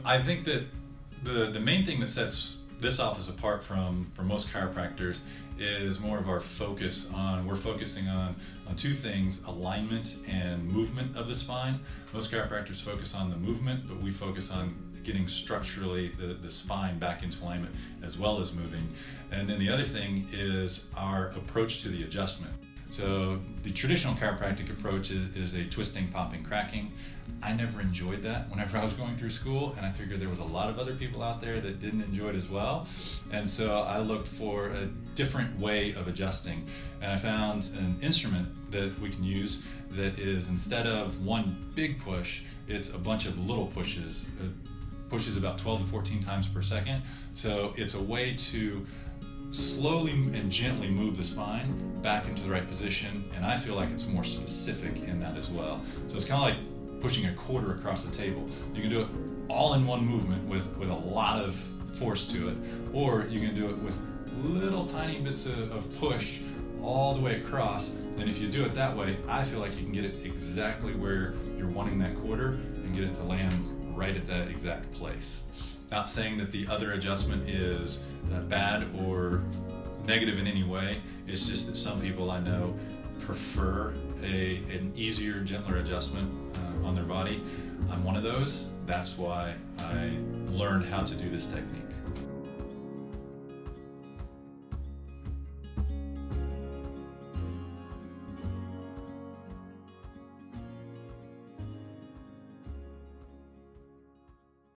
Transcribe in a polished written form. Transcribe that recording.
I think that the main thing that sets this office apart from most chiropractors is more of our focus on, we're focusing on two things: alignment and movement of the spine. Most chiropractors focus on the movement, but we focus on getting structurally the spine back into alignment as well as moving. And then the other thing is our approach to the adjustment. So the traditional chiropractic approach is a twisting, popping, cracking. I never enjoyed that whenever I was going through school, and I figured there was a lot of other people out there that didn't enjoy it as well. And so I looked for a different way of adjusting, and I found an instrument that we can use that is, instead of one big push, it's a bunch of little pushes. It pushes about 12 to 14 times per second. So it's a way to slowly and gently move the spine back into the right position, and I feel like it's more specific in that as well. So it's kind of like pushing a quarter across the table. You can do it all in one movement with a lot of force to it, or you can do it with little tiny bits of push all the way across. And if you do it that way, I feel like you can get it exactly where you're wanting that quarter and get it to land right at that exact place. Not saying that the other adjustment is bad or negative in any way. It's just that some people I know prefer an easier, gentler adjustment on their body. I'm one of those. That's why I learned how to do this technique.